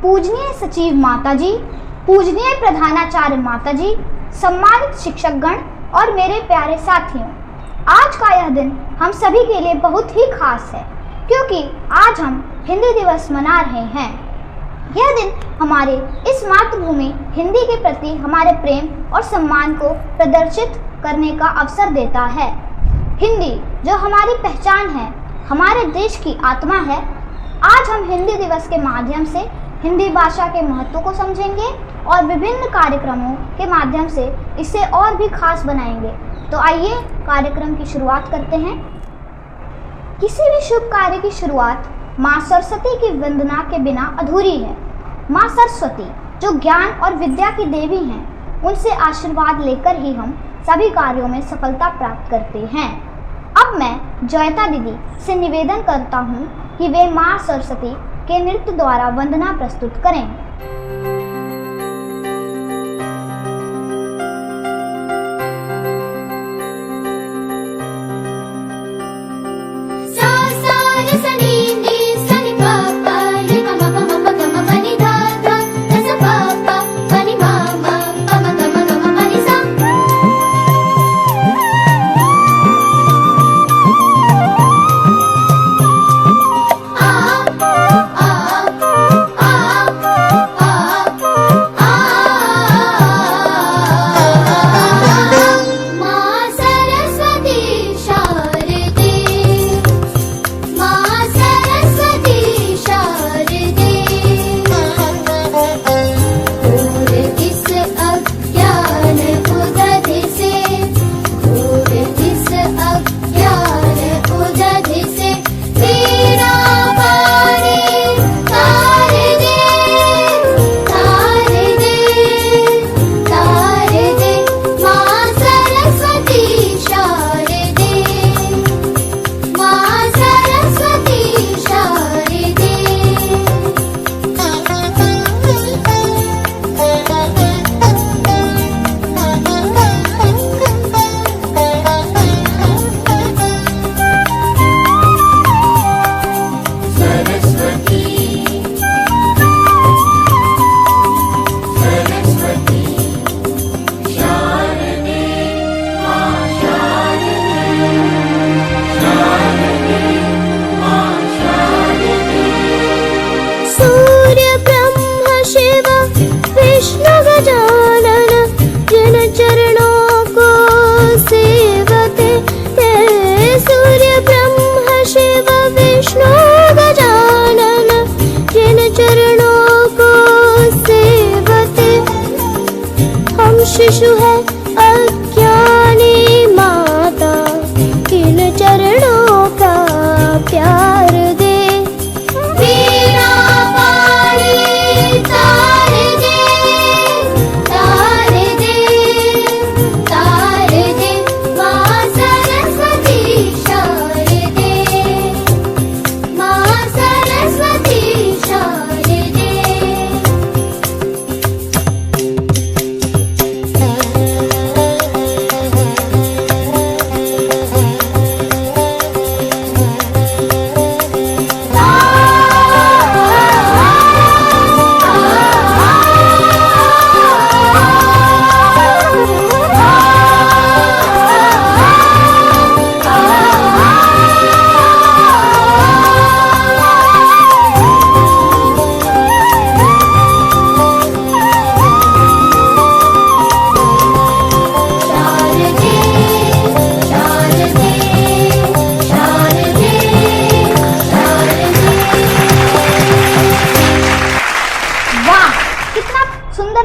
पूजनीय सचिव माताजी, पूजनीय प्रधानाचार्य माताजी, सम्मानित शिक्षकगण और मेरे प्यारे साथियों, आज का यह दिन हम सभी के लिए बहुत ही खास है क्योंकि आज हम हिंदी दिवस मना रहे हैं। यह दिन हमारे इस मातृभूमि हिंदी के प्रति हमारे प्रेम और सम्मान को प्रदर्शित करने का अवसर देता है। हिंदी जो हमारी पहचान है, हमारे देश की आत्मा है। आज हम हिंदी दिवस के माध्यम से हिंदी भाषा के महत्व को समझेंगे और विभिन्न कार्यक्रमों के माध्यम से इसे और भी खास बनाएंगे। तो आइए कार्यक्रम की शुरुआत करते हैं। किसी भी शुभ कार्य की शुरुआत माँ सरस्वती की वंदना के बिना अधूरी है। माँ सरस्वती जो ज्ञान और विद्या की देवी हैं, उनसे आशीर्वाद लेकर ही हम सभी कार्यों में सफलता प्राप्त करते हैं। अब मैं जयता दीदी से निवेदन करता हूँ कि वे माँ सरस्वती के नृत्य द्वारा वंदना प्रस्तुत करें। शिशु है अज्ञानी माता, किन चरणों का प्यार दे। वीणा पाणी तार दे, तार दे, तार दे। माँ सरस्वती शारदे, माँ सरस्वती शारदे।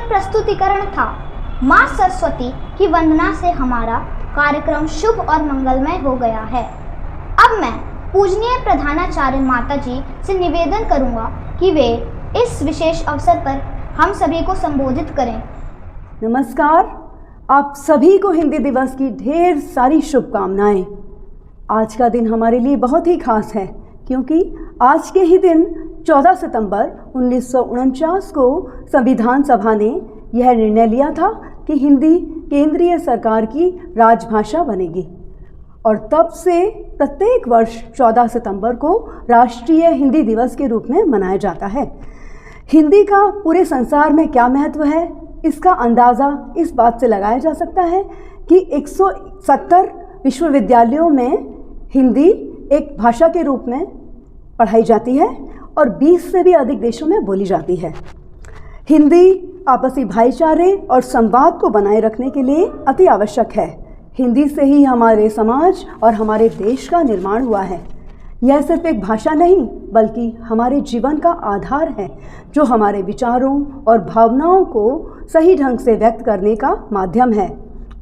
प्रस्तुतिकरण था। माँ सरस्वती की वंदना से हमारा कार्यक्रम शुभ और मंगलमय हो गया है। अब मैं पूजनीय प्रधानाचार्य माताजी से निवेदन करूंगा कि वे इस विशेष अवसर पर हम सभी को संबोधित करें। नमस्कार, आप सभी को हिंदी दिवस की ढेर सारी शुभकामनाएं। आज का दिन हमारे लिए बहुत ही खास है क्योंकि आज के ही दिन 14 सितंबर 1949 को संविधान सभा ने यह निर्णय लिया था कि हिंदी केंद्रीय सरकार की राजभाषा बनेगी और तब से प्रत्येक वर्ष 14 सितंबर को राष्ट्रीय हिंदी दिवस के रूप में मनाया जाता है। हिंदी का पूरे संसार में क्या महत्व है, इसका अंदाज़ा इस बात से लगाया जा सकता है कि 170 विश्वविद्यालयों में हिंदी एक भाषा के रूप में पढ़ाई जाती है और 20 से भी अधिक देशों में बोली जाती है। हिंदी आपसी भाईचारे और संवाद को बनाए रखने के लिए अति आवश्यक है। हिंदी से ही हमारे समाज और हमारे देश का निर्माण हुआ है। यह सिर्फ एक भाषा नहीं बल्कि हमारे जीवन का आधार है, जो हमारे विचारों और भावनाओं को सही ढंग से व्यक्त करने का माध्यम है।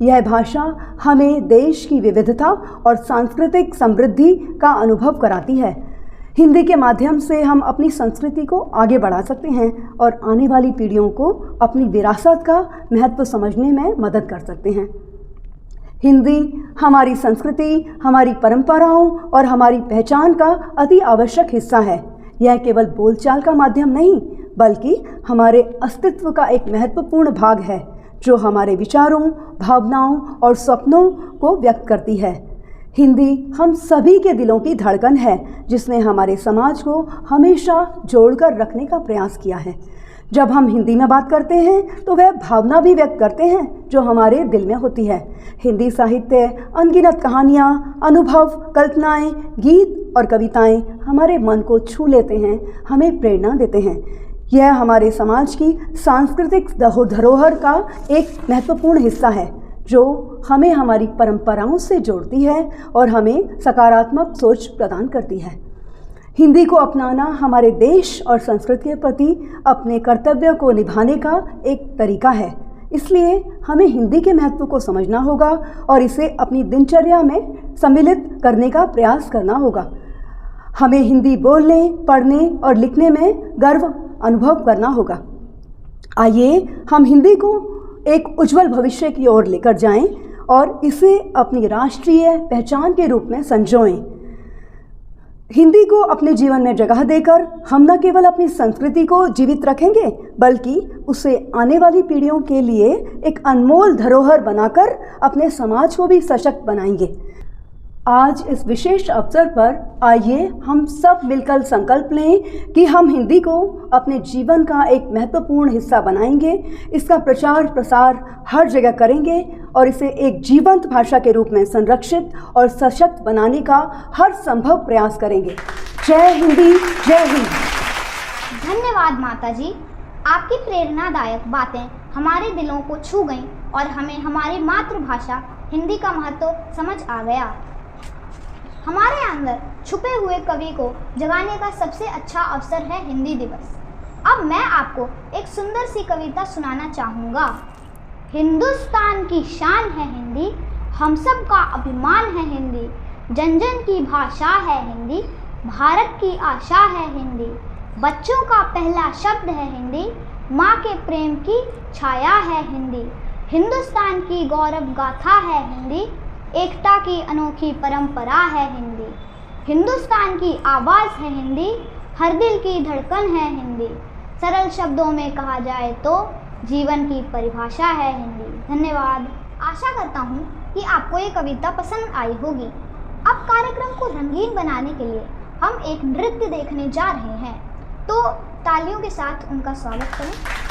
यह भाषा हमें देश की विविधता और सांस्कृतिक समृद्धि का अनुभव कराती है। हिंदी के माध्यम से हम अपनी संस्कृति को आगे बढ़ा सकते हैं और आने वाली पीढ़ियों को अपनी विरासत का महत्व समझने में मदद कर सकते हैं। हिंदी हमारी संस्कृति, हमारी परंपराओं और हमारी पहचान का अति आवश्यक हिस्सा है। यह केवल बोलचाल का माध्यम नहीं बल्कि हमारे अस्तित्व का एक महत्वपूर्ण भाग है, जो हमारे विचारों, भावनाओं और सपनों को व्यक्त करती है। हिंदी हम सभी के दिलों की धड़कन है, जिसने हमारे समाज को हमेशा जोड़कर रखने का प्रयास किया है। जब हम हिंदी में बात करते हैं तो वह भावना भी व्यक्त करते हैं जो हमारे दिल में होती है। हिंदी साहित्य, अनगिनत कहानियाँ, अनुभव, कल्पनाएँ, गीत और कविताएँ हमारे मन को छू लेते हैं, हमें प्रेरणा देते हैं। यह हमारे समाज की सांस्कृतिक धरोहर का एक महत्वपूर्ण हिस्सा है, जो हमें हमारी परंपराओं से जोड़ती है और हमें सकारात्मक सोच प्रदान करती है। हिंदी को अपनाना हमारे देश और संस्कृति के प्रति अपने कर्तव्य को निभाने का एक तरीका है। इसलिए हमें हिंदी के महत्व को समझना होगा और इसे अपनी दिनचर्या में सम्मिलित करने का प्रयास करना होगा। हमें हिंदी बोलने, पढ़ने और लिखने में गर्व अनुभव करना होगा। आइए हम हिंदी को एक उज्जवल भविष्य की ओर लेकर जाएं और इसे अपनी राष्ट्रीय पहचान के रूप में संजोएं। हिंदी को अपने जीवन में जगह देकर हम न केवल अपनी संस्कृति को जीवित रखेंगे बल्कि उसे आने वाली पीढ़ियों के लिए एक अनमोल धरोहर बनाकर अपने समाज को भी सशक्त बनाएंगे। आज इस विशेष अवसर पर आइए हम सब मिलकर संकल्प लें कि हम हिंदी को अपने जीवन का एक महत्वपूर्ण हिस्सा बनाएंगे, इसका प्रचार प्रसार हर जगह करेंगे और इसे एक जीवंत भाषा के रूप में संरक्षित और सशक्त बनाने का हर संभव प्रयास करेंगे। जय हिंदी, जय हिंद। धन्यवाद माता जी, आपकी प्रेरणादायक बातें हमारे दिलों को छू गईं और हमें हमारी मातृभाषा हिंदी का महत्व समझ आ गया। हमारे अंदर छुपे हुए कवि को जगाने का सबसे अच्छा अवसर है हिंदी दिवस। अब मैं आपको एक सुंदर सी कविता सुनाना चाहूँगा। हिंदुस्तान की शान है हिंदी, हम सब का अभिमान है हिंदी, जन जन की भाषा है हिंदी, भारत की आशा है हिंदी, बच्चों का पहला शब्द है हिंदी, माँ के प्रेम की छाया है हिंदी, हिंदुस्तान की गौरव गाथा है हिंदी, एकता की अनोखी परंपरा है हिंदी, हिंदुस्तान की आवाज़ है हिंदी, हर दिल की धड़कन है हिंदी, सरल शब्दों में कहा जाए तो जीवन की परिभाषा है हिंदी। धन्यवाद। आशा करता हूँ कि आपको ये कविता पसंद आई होगी। अब कार्यक्रम को रंगीन बनाने के लिए हम एक नृत्य देखने जा रहे हैं, तो तालियों के साथ उनका स्वागत करें।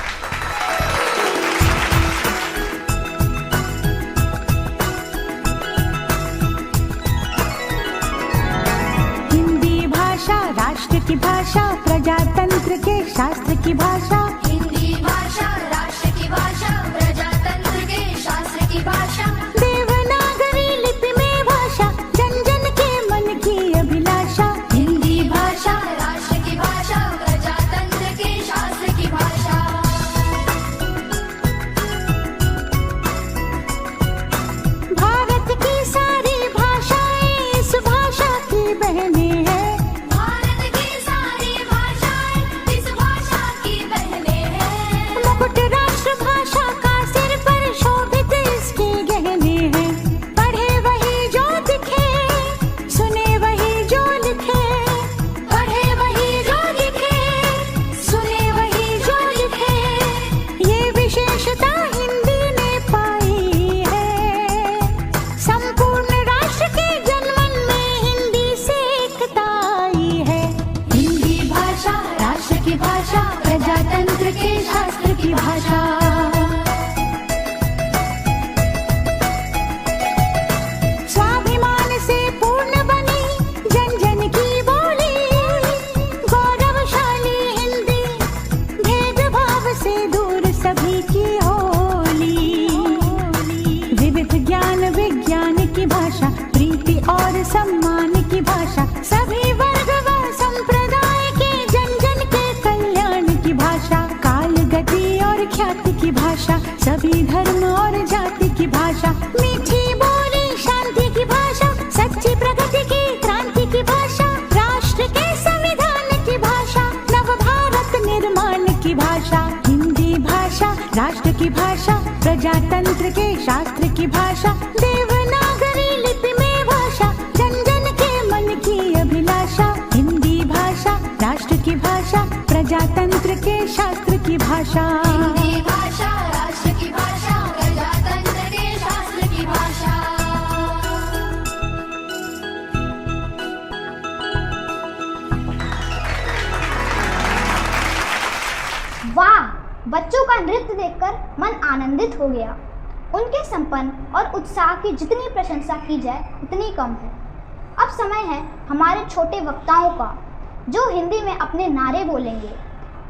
राष्ट्र की भाषा, प्रजातंत्र के शास्त्र की भाषा, हिंदी भाषा राष्ट्र की भाषा, प्रजातंत्र के शास्त्र की भाषा, देवनागरी लिपि में भाषा, जन जन के मन की अभिलाषा, हिंदी भाषा राष्ट्र की भाषा, प्रजातंत्र के शास्त्र की भाषा। भारत की सारी भाषाएं इस भाषा की बहनें हैं, भारत की सारी भाषाएं इस भाषा की बहनें तंत्र के शास्त्र की भाषा। स्वाभिमान से पूर्ण बनी जन जन की बोली, गौरवशाली हिंदी भेदभाव से दूर सभी की होली। विविध ज्ञान विज्ञान की भाषा, प्रीति और सम्मान की भाषा, सभी वर्ग व संप्रदाय के जन जन के कल्याण की भाषा। काल गति और ख्याति की भाषा, सभी धर्म और जाति की भाषा। मीठी बोली शांति की भाषा, सच्ची प्रगति की क्रांति की भाषा। राष्ट्र के संविधान की भाषा, नव भारत निर्माण की भाषा। हिंदी भाषा राष्ट्र की भाषा, प्रजातंत्र के शास्त्र की भाषा। देवनागरी लिपि में भाषा, जन जन के मन की अभिलाषा। हिंदी भाषा राष्ट्र की भाषा, प्रजातंत्र के शास्त्र की भाषा। हिंदी भाषा राष्ट्र की भाषा, प्रजातंत्र के शास्त्र की भाषा। वाह, बच्चों का नृत्य देखकर मन आनंदित हो गया। उनके संपन्न और उत्साह की जितनी प्रशंसा की जाए उतनी कम है। अब समय है हमारे छोटे वक्ताओं का, जो हिंदी में अपने नारे बोलेंगे।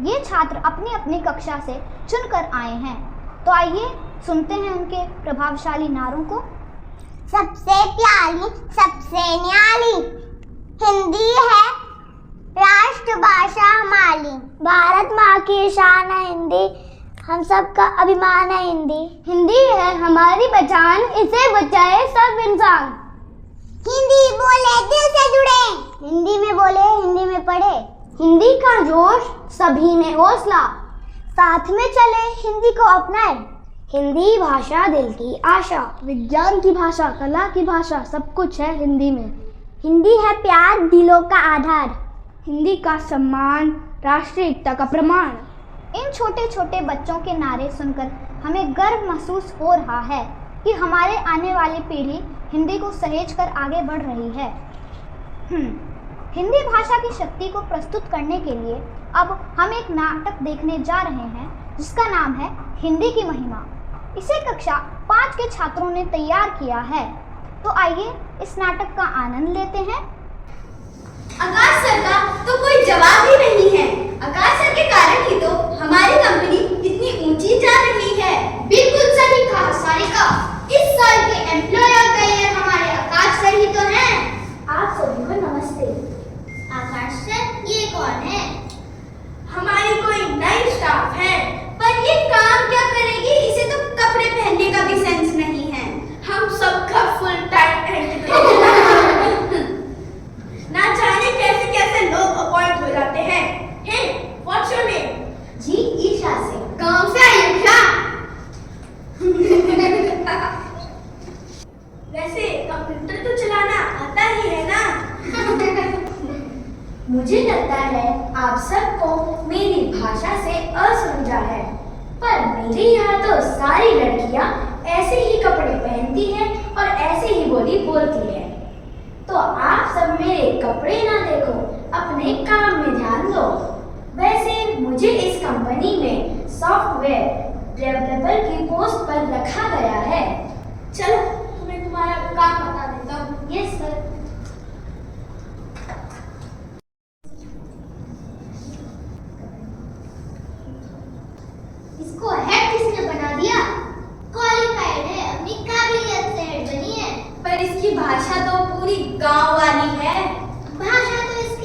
ये छात्र अपनी अपनी कक्षा से चुनकर आए हैं, तो आइए सुनते हैं उनके प्रभावशाली नारों को। सबसे प्यारी सबसे न्यारी हिंदी है राष्ट्रभाषा हमारी। भारत माँ की शान है हिंदी, हम सबका अभिमान है हिंदी। हिंदी है हमारी पहचान, इसे बचाए सब इंसान। हिंदी बोले दिल से जुड़े, हिंदी में बोले हिंदी में पढ़े। हिंदी का जोश सभी में हौसला, साथ में चले हिंदी को अपनाए। हिंदी भाषा दिल की आशा, विज्ञान की भाषा कला की भाषा, सब कुछ है हिंदी में। हिंदी है प्यार दिलों का आधार, हिंदी का सम्मान राष्ट्रीय एकता का प्रमाण। इन छोटे छोटे बच्चों के नारे सुनकर हमें गर्व महसूस हो रहा है कि हमारे आने वाली पीढ़ी हिंदी को सहेज कर आगे बढ़ रही है। हिंदी भाषा की शक्ति को प्रस्तुत करने के लिए अब हम एक नाटक देखने जा रहे हैं, जिसका नाम है हिंदी की महिमा। इसे कक्षा 5 के छात्रों ने तैयार किया है, तो आइए इस नाटक का आनंद लेते हैं। आकाश सर का तो कोई जवाब ही नहीं है। आकाश सर के कारण ही तो हमारी कंपनी इतनी ऊंची जा रही है। बिल्कुल सही कहा सारिका, इस साल के एम्प्लॉय ऑफ द ईयर हमारे आकाश सर ही तो हैं। आप सभी को नमस्ते। आकाश सर ये कौन है? हमारी कोई नई स्टाफ है, पर ये काम क्या करेगी, इसे तो कपड़े पहनने का भी सेंस नहीं है। हम सबका फुल टाइम ना जाने कैसे कैसे लोग अपॉइंट हो जाते हैं। हे, व्हाट्स योर नेम? जी ईशा से। गांव से आई ईशा। वैसे कंप्यूटर तो चलाना आता ही है ना? मुझे लगता है आप सबको मेरी भाषा से असमझा है, पर मेरे यहाँ तो सारी लड़कियाँ ऐसे ही कपड़े पहनती हैं और ऐसे ही बोली बोलती है। तो आप सब मेरे कपड़े ना देखो, अपने काम में ध्यान दो। वैसे मुझे इस कंपनी में सॉफ्टवेयर डेवलपर की पोस्ट पर रखा गया है। चलो तुम्हें तुम्हारा काम बता देता हूँ। Yes sir. इसको हेड किसने बना दिया? क्वालिफाइड है, अपनी काबिलियत से हेड बनी है। पर इसकी भाषा तो पूरी गांव वाली है। भाषा तो इस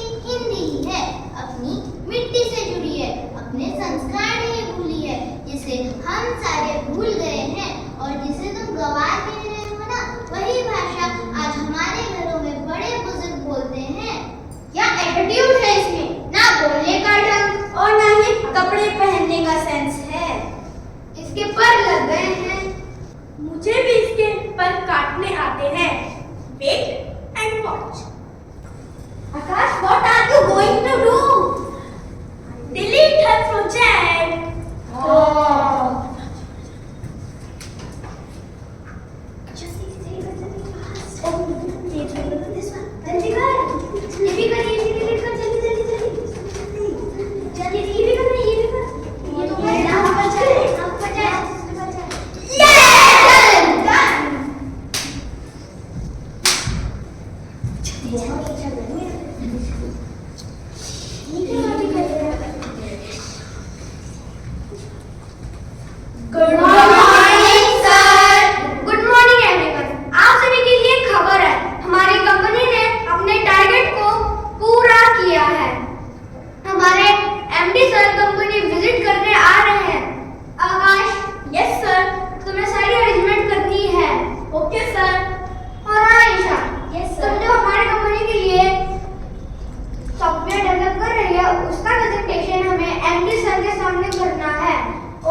उसका प्रेजेंटेशन हमें एमडी सर के सामने करना है।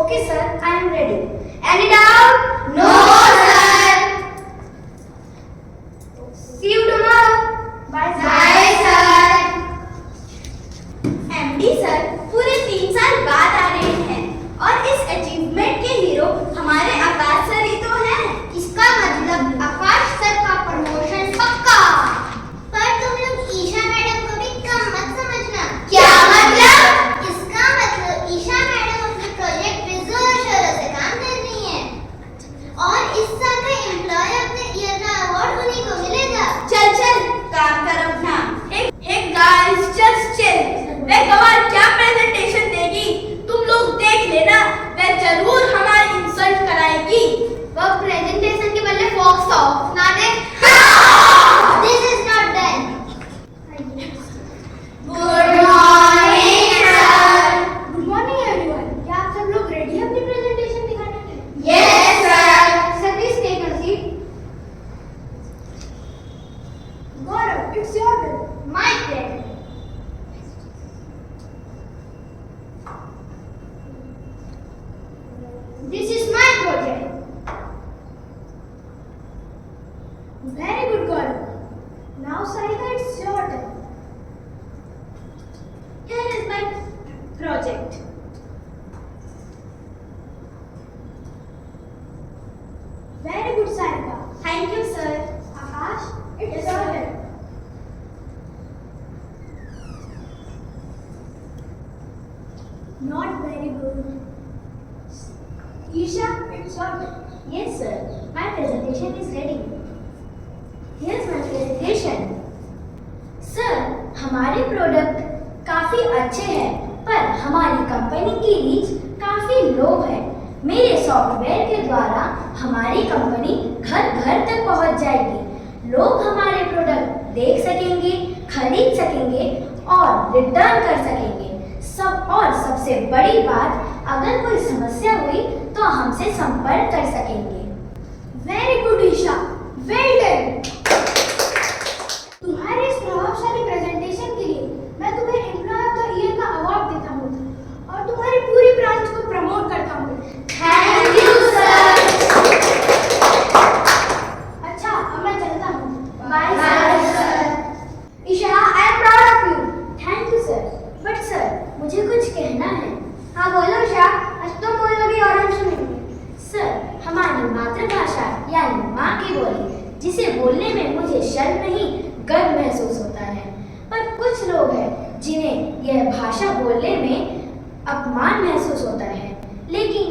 Okay sir, I am ready. Any doubt? No sir. See you tomorrow. Bye sir. MD sir पूरे 3 साल बाद आ रहे हैं और इस अचीवमेंट के हीरो हमारे आकाश सर ही तो हैं। इसका मतलब आकाश सर का प्रमोशन पक्का। पर तुम लोग ईशा मैडम को भी कम मत समझना। क्या मतलब? इसका मतलब ईशा मैडम अपने प्रोजेक्ट पे जोर शोरों से काम कर रही हैं और इस साल का एम्प्लॉय ऑफ द ईयर का अवार्ड उन्हीं को मिलेगा। चल चल काम कर अपना। Hey guys, just chill. वह गवार क्या प्रेजेंटेशन देगी तुम लोग देख लेना। वह जरूर हमारी इंसल्ट कराएगी। वह प्रेजेंटेशन के बदले फॉक्स ऑफ ना दे। This is not done. Good morning sir. Good morning everyone. क्या आप सब लोग रेडी हैं अपनी प्रेजेंटेशन दिखाने के लिए? Yes sir. Sir please take a seat. Gaurav, it's your turn. My turn. This is my project. Very good, Gaurav. Now, Sarika, it's your turn. Here is my project. Very good, Sarika. Thank you, sir. Akash, it's your turn. Not very good. Isha, it's your turn. Yes, sir. My presentation is ready. Here's my presentation. Sir, हमारे product काफी अच्छे हैं, पर हमारी company की reach काफी लो है। मेरे सॉफ्टवेयर के द्वारा हमारी कंपनी घर घर तक पहुंच जाएगी। लोग हमारे प्रोडक्ट देख सकेंगे, खरीद सकेंगे और रिटर्न कर सकेंगे। सबसे बड़ी बात, अगर कोई समस्या हुई तो हमसे संपर्क कर सकेंगे। Very good Isha, well done. तुम्हारे इस प्रभावशाली प्रेजेंटेशन के लिए मैं तुम्हें एम्प्लॉय ऑफ द ईयर का अवार्ड देता हूँ और तुम्हारी पूरी ब्रांच को प्रमोट करता हूँ। Thank you sir. अच्छा, अब मैं चलता हूँ। Bye sir. Isha, I am proud of you. Thank you sir. But sir, मुझे कुछ कहना है। हाँ बोलो ईशा, आज तुम बोलोगी और हम सुनेंगे। सर, हमारी मातृभाषा यानी माँ की बोली, जिसे बोलने में मुझे शर्म नहीं गर्व महसूस होता है, पर कुछ लोग हैं जिन्हें यह भाषा बोलने में अपमान महसूस होता है। लेकिन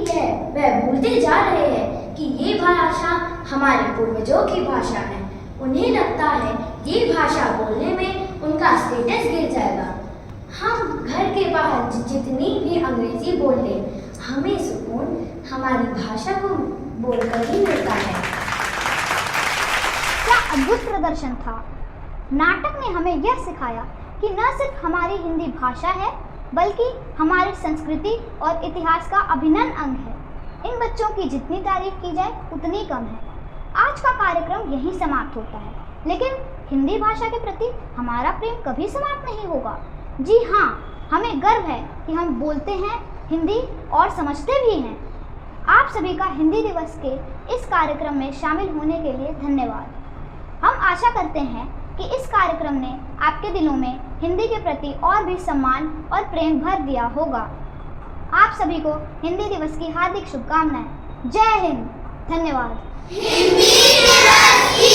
वह भूलते जा रहे हैं कि ये भाषा हमारे पूर्वजों की भाषा है। उन्हें लगता है ये भाषा बोलने में उनका स्टेटस गिर जाएगा। हम घर के बाहर जितनी भी अंग्रेजी बोल लें, हमें सुकून हमारी भाषा को बोलकर ही मिलता है। क्या अद्भुत प्रदर्शन था। नाटक ने हमें यह सिखाया कि न सिर्फ हमारी हिंदी भाषा है, बल्कि हमारी संस्कृति और इतिहास का अभिन्न अंग है। इन बच्चों की जितनी तारीफ की जाए उतनी कम है। आज का कार्यक्रम यहीं समाप्त होता है, लेकिन हिंदी भाषा के प्रति हमारा प्रेम कभी समाप्त नहीं होगा। जी हाँ, हमें गर्व है कि हम बोलते हैं हिंदी और समझते भी हैं। आप सभी का हिंदी दिवस के इस कार्यक्रम में शामिल होने के लिए धन्यवाद। हम आशा करते हैं कि इस कार्यक्रम ने आपके दिलों में हिंदी के प्रति और भी सम्मान और प्रेम भर दिया होगा। आप सभी को हिंदी दिवस की हार्दिक शुभकामनाएं। जय हिंद। धन्यवाद। हिंदी दिवस की